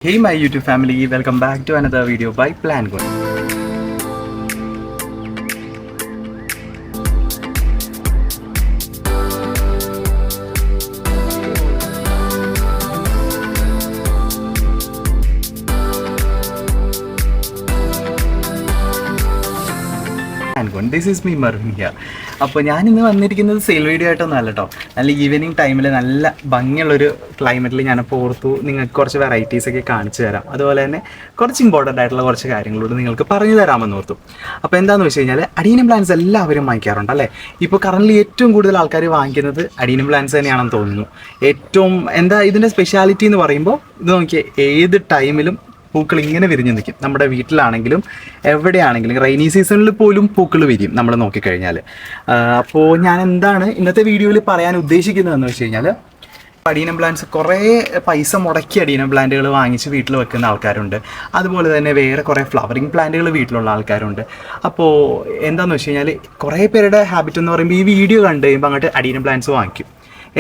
Hey my YouTube family, welcome back to another video by Plangoon. This is me Marvin here. അപ്പോൾ ഞാനിന്ന് വന്നിരിക്കുന്നത് sale video ആയിട്ടൊന്നുമല്ല കേട്ടോ. നല്ല evening ടൈമിൽ നല്ല ഭംഗിയുള്ളൊരു ക്ലൈമറ്റിൽ ഞാനിപ്പോൾ ഓർത്തു നിങ്ങൾക്ക് കുറച്ച് വെറൈറ്റീസൊക്കെ കാണിച്ചു തരാം. അതുപോലെ തന്നെ കുറച്ച് ഇമ്പോർട്ടൻ്റ് ആയിട്ടുള്ള കുറച്ച് കാര്യങ്ങളോട് നിങ്ങൾക്ക് പറഞ്ഞു തരാമെന്ന് ഓർത്തു. അപ്പോൾ എന്താണെന്ന് വെച്ച് കഴിഞ്ഞാൽ അഡീനിയം പ്ലാന്റ്സ് എല്ലാവരും വാങ്ങിക്കാറുണ്ട് അല്ലേ. ഇപ്പോൾ കറൻ്റ് ഏറ്റവും കൂടുതൽ ആൾക്കാർ വാങ്ങിക്കുന്നത് അഡീനിയം പ്ലാന്റ്സ് തന്നെയാണെന്ന് തോന്നുന്നു. ഏറ്റവും ഇതിൻ്റെ സ്പെഷ്യാലിറ്റി എന്ന് പറയുമ്പോൾ ഇത് നോക്കിയാൽ ഏത് ടൈമിലും പൂക്കൾ ഇങ്ങനെ വിരിഞ്ഞ് നിൽക്കും. നമ്മുടെ വീട്ടിലാണെങ്കിലും എവിടെയാണെങ്കിലും റെയിനി സീസണിൽ പോലും പൂക്കൾ വിരിയും നമ്മൾ നോക്കിക്കഴിഞ്ഞാൽ. അപ്പോൾ ഞാൻ എന്താണ് ഇന്നത്തെ വീഡിയോയിൽ പറയാൻ ഉദ്ദേശിക്കുന്നതെന്ന് വെച്ച് കഴിഞ്ഞാൽ, അഡീനിയം പ്ലാന്റ്സ് കുറേ പൈസ മുടക്കി അഡീനിയം പ്ലാന്റുകൾ വാങ്ങിച്ച് വീട്ടിൽ വെക്കുന്ന ആൾക്കാരുണ്ട്. അതുപോലെ തന്നെ വേറെ കുറേ ഫ്ലവറിങ് പ്ലാന്റുകൾ വീട്ടിലുള്ള ആൾക്കാരുണ്ട്. അപ്പോൾ എന്താണെന്ന് വെച്ച് കഴിഞ്ഞാൽ കുറേ പേരുടെ ഹാബിറ്റ് എന്ന് പറയുമ്പോൾ ഈ വീഡിയോ കണ്ടു കഴിയുമ്പോൾ അങ്ങോട്ട് അഡീനിയം പ്ലാന്റ്സ് വാങ്ങിക്കും.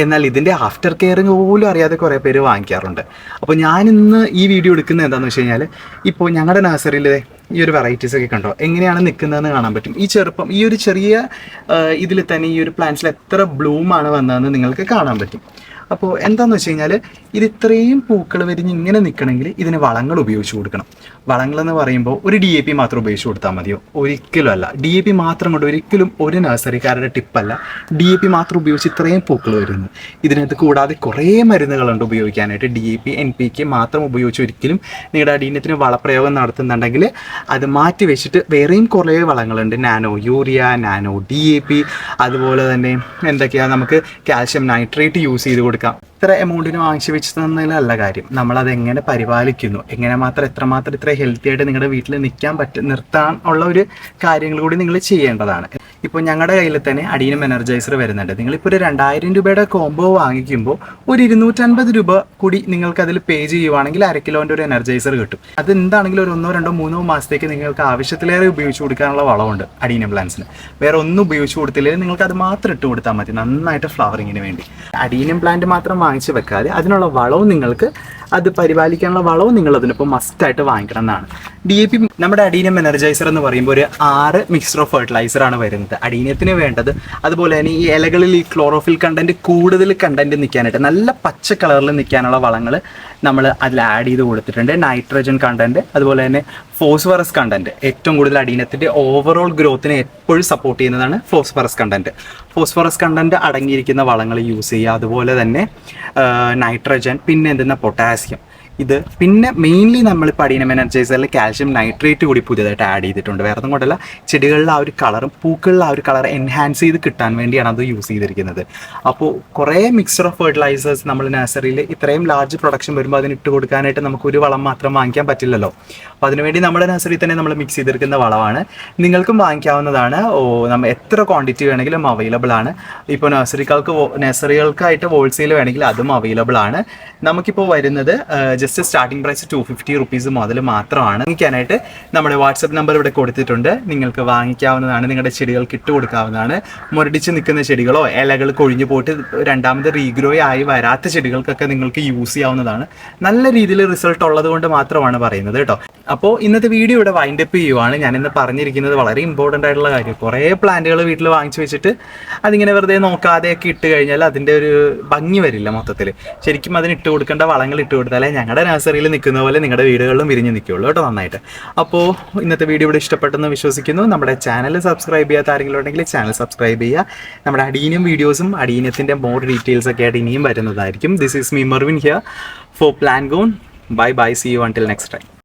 എന്നാൽ ഇതിൻ്റെ ആഫ്റ്റർ കെയറിങ് പോലും അറിയാതെ കുറേ പേര് വാങ്ങിക്കാറുണ്ട്. അപ്പോൾ ഞാനിന്ന് ഈ വീഡിയോ എടുക്കുന്നത് എന്താണെന്ന് വെച്ച് കഴിഞ്ഞാൽ, ഇപ്പോൾ ഞങ്ങളുടെ നഴ്സറിയിൽ ഈ ഒരു വെറൈറ്റീസൊക്കെ കണ്ടോ എങ്ങനെയാണ് നിൽക്കുന്നതെന്ന് കാണാൻ പറ്റും. ഈ ഒരു ചെറിയ ഇതിൽ തന്നെ ഈ ഒരു പ്ലാന്റ്സിൽ എത്ര ബ്ലൂമാണ് വന്നതെന്ന് നിങ്ങൾക്ക് കാണാൻ പറ്റും. അപ്പോൾ എന്താണെന്ന് വെച്ച് കഴിഞ്ഞാൽ, ഇത് ഇത്രയും പൂക്കൾ വിരിഞ്ഞ് ഇങ്ങനെ നിൽക്കണമെങ്കിൽ ഇതിന് വളങ്ങൾ ഉപയോഗിച്ച് കൊടുക്കണം. വളങ്ങളെന്ന് പറയുമ്പോൾ ഒരു DAP മാത്രം ഉപയോഗിച്ച് കൊടുത്താൽ മതിയോ? ഒരിക്കലും അല്ല. DAP മാത്രം കൊണ്ട് ഒരിക്കലും ഒരു നഴ്സറിക്കാരുടെ ടിപ്പല്ല DAP മാത്രം ഉപയോഗിച്ച് ഇത്രയും പൂക്കൾ വരുന്നത്. ഇതിനകത്ത് കൂടാതെ കുറേ മരുന്നുകളുണ്ട് ഉപയോഗിക്കാനായിട്ട്. DAP NPK മാത്രം ഉപയോഗിച്ച് ഒരിക്കലും നിങ്ങളുടെ അഡീനിയത്തിന് വളപ്രയോഗം നടത്തുന്നുണ്ടെങ്കിൽ അത് മാറ്റി വെച്ചിട്ട് വേറെയും കുറേ വളങ്ങളുണ്ട്. നാനോ യൂറിയ, നാനോ DAP, അതുപോലെ തന്നെ എന്തൊക്കെയാണ് നമുക്ക് കാൽഷ്യം നൈട്രേറ്റ് യൂസ് ചെയ്ത് കൊടുക്കാം. ഇത്ര എമൗണ്ടിന് വാങ്ങിച്ചു വെച്ച് തന്നതിലല്ല കാര്യം, നമ്മളത് എങ്ങനെ പരിപാലിക്കുന്നു, എത്രമാത്രം ഇത്ര ഹെൽത്തി ആയിട്ട് നിങ്ങളുടെ വീട്ടിൽ നിർത്താൻ ഉള്ള ഒരു കാര്യങ്ങൾ കൂടി നിങ്ങൾ ചെയ്യേണ്ടതാണ്. ഇപ്പോൾ ഞങ്ങളുടെ കയ്യിൽ തന്നെ അഡീനിയം എനർജൈസർ വരുന്നുണ്ട്. നിങ്ങളിപ്പോൾ ഒരു 2000 രൂപയുടെ കോംബോ വാങ്ങിക്കുമ്പോൾ ഒരു 250 രൂപ കൂടി നിങ്ങൾക്ക് അതിൽ പേ ചെയ്യുവാണെങ്കിൽ 1/2 കിലോൻ്റെ ഒരു എനർജൈസർ കിട്ടും. അത് എന്താണെങ്കിലും ഒരു 1, 2, 3 മാസത്തേക്ക് നിങ്ങൾക്ക് ആവശ്യത്തിലേറെ ഉപയോഗിച്ച് കൊടുക്കാനുള്ള വളമുണ്ട് അഡീനിയം പ്ലാന്റ്സിന്. വേറെ ഒന്നും ഉപയോഗിച്ച് കൊടുത്തില്ലെങ്കിൽ നിങ്ങൾക്ക് അത് മാത്രം ഇട്ട് കൊടുത്താൽ മതി, നന്നായിട്ട് ഫ്ലവറിങ്ങിന് വേണ്ടി. അഡീനിയം പ്ലാന്റ് മാത്രം വാങ്ങിച്ച് വെക്കാതെ അതിനുള്ള വളവും നിങ്ങൾക്ക് അത് പരിപാലിക്കാനുള്ള വളവും നിങ്ങൾ അതിനിപ്പോൾ മസ്റ്റായിട്ട് വാങ്ങിക്കണം എന്നാണ്. DAP നമ്മുടെ അഡീനിയം എനർജൈസർ എന്ന് പറയുമ്പോൾ ഒരു 6 മിക്സ്ചർ ഓഫ് ഫെർട്ടിലൈസറാണ് വരുന്നത് അഡീനിയത്തിന് വേണ്ടത്. അതുപോലെ തന്നെ ഈ ഇലകളിൽ ഈ ക്ലോറോഫിൽ കണ്ടന്റ് കൂടുതൽ കണ്ടന്റ് നിൽക്കാനായിട്ട് നല്ല പച്ച കളറിൽ നിൽക്കാനുള്ള വളങ്ങൾ നമ്മൾ അതിൽ ആഡ് ചെയ്ത് കൊടുത്തിട്ടുണ്ട്. നൈട്രജൻ കണ്ടന്റ്, അതുപോലെ തന്നെ ഫോസ്ഫറസ് കണ്ടന്റ്. ഏറ്റവും കൂടുതൽ അഡീനിയത്തിൻ്റെ ഓവറോൾ ഗ്രോത്തിനെ എപ്പോഴും സപ്പോർട്ട് ചെയ്യുന്നതാണ് ഫോസ്ഫറസ് കണ്ടന്റ്. ഫോസ്ഫറസ് കണ്ടന്റ് അടങ്ങിയിരിക്കുന്ന വളങ്ങൾ യൂസ് ചെയ്യുക. അതുപോലെ തന്നെ നൈട്രജൻ, പിന്നെ എന്തെന്നാ പൊട്ടാസ്യം. ഇത് പിന്നെ മെയിൻലി നമ്മളിപ്പോൾ അഡീനിയം എനർജൈസറിൽ കാൽഷ്യം നൈട്രേറ്റ് കൂടി പുതിയതായിട്ട് ആഡ് ചെയ്തിട്ടുണ്ട്. വേറെ ഒന്നും കൊണ്ടല്ല, ചെടികളിലെ ആ ഒരു കളറും പൂക്കളിലെ ആ ഒരു കളർ എൻഹാൻസ് ചെയ്ത് കിട്ടാൻ വേണ്ടിയാണ് അത് യൂസ് ചെയ്തിരിക്കുന്നത്. അപ്പോൾ കുറേ മിക്സ്ചർ ഓഫ് ഫെർട്ടിലൈസേഴ്സ് നമ്മൾ നഴ്സറിയിൽ ഇത്രയും ലാർജ് പ്രൊഡക്ഷൻ വരുമ്പോൾ അതിന് ഇട്ട് കൊടുക്കാനായിട്ട് നമുക്കൊരു വളം മാത്രം വാങ്ങിക്കാൻ പറ്റില്ലല്ലോ. അപ്പോൾ അതിനുവേണ്ടി നമ്മുടെ നഴ്സറിയിൽ തന്നെ നമ്മൾ മിക്സ് ചെയ്തെടുക്കുന്ന വളമാണ്. നിങ്ങൾക്കും വാങ്ങിക്കാവുന്നതാണ്. നമ്മൾ എത്ര ക്വാണ്ടിറ്റി വേണമെങ്കിലും അവൈലബിൾ ആണ്. ഇപ്പോൾ നഴ്സറികൾക്കായിട്ട് ഹോൾസെയിൽ വേണമെങ്കിൽ അതും അവൈലബിൾ ആണ്. നമുക്കിപ്പോൾ വരുന്നത് ജസ്റ്റ് സ്റ്റാർട്ടിംഗ് പ്രൈസ് 250 റുപ്പീസ് മുതൽ മാത്രമാണ്. വാങ്ങിക്കാനായിട്ട് നമ്മുടെ വാട്സപ്പ് നമ്പർ ഇവിടെ കൊടുത്തിട്ടുണ്ട്. നിങ്ങൾക്ക് വാങ്ങിക്കാവുന്നതാണ്. നിങ്ങളുടെ ചെടികൾക്ക് ഇട്ട് കൊടുക്കാവുന്നതാണ്. മുരടിച്ച് നിൽക്കുന്ന ചെടികളോ ഇലകൾ കൊഴിഞ്ഞു പോയിട്ട് രണ്ടാമത് റീഗ്രോ ആയി വരാത്ത ചെടികൾക്കൊക്കെ നിങ്ങൾക്ക് യൂസ് ചെയ്യാവുന്നതാണ്. നല്ല രീതിയിൽ റിസൾട്ട് ഉള്ളത് കൊണ്ട് മാത്രമാണ് പറയുന്നത് കേട്ടോ. അപ്പോൾ ഇന്നത്തെ വീഡിയോ ഇവിടെ വൈൻഡ് അപ്പ് ചെയ്യുവാണ്. ഞാനിന്ന് പറഞ്ഞിരിക്കുന്നത് വളരെ ഇമ്പോർട്ടൻ്റ് ആയിട്ടുള്ള കാര്യം. കുറേ പ്ലാന്റുകൾ വീട്ടിൽ വാങ്ങിച്ചു വെച്ചിട്ട് അതിങ്ങനെ വെറുതെ നോക്കാതെയൊക്കെ ഇട്ട് കഴിഞ്ഞാൽ അതിൻ്റെ ഒരു ഭംഗി വരില്ല മൊത്തത്തിൽ. ശരിക്കും അതിന് ഇട്ട് കൊടുക്കേണ്ട വളങ്ങൾ ഇട്ട് കൊടുത്താലേ ഞങ്ങളുടെ നഴ്സറിയിൽ നിൽക്കുന്ന പോലെ നിങ്ങളുടെ വീടുകളിലും വിരിഞ്ഞ് നിൽക്കുകയുള്ളൂ കേട്ടോ, നന്നായിട്ട്. അപ്പോൾ ഇന്നത്തെ വീഡിയോ ഇവിടെ ഇഷ്ടപ്പെട്ടെന്ന് വിശ്വസിക്കുന്നു. നമ്മുടെ ചാനൽ സബ്സ്ക്രൈബ് ചെയ്യാത്ത ആരെങ്കിലും ഉണ്ടെങ്കിൽ ചാനൽ സബ്സ്ക്രൈബ് ചെയ്യുക. നമ്മുടെ അഡീനിയം വീഡിയോസും അഡീനിയത്തിൻ്റെ മോർ ഡീറ്റെയിൽസ് ഒക്കെ ആയിട്ട് ഇനിയും വരുന്നതായിരിക്കും. This is me Mervin here for പ്ലാൻഗോൺ. Bye bye, see you until next time.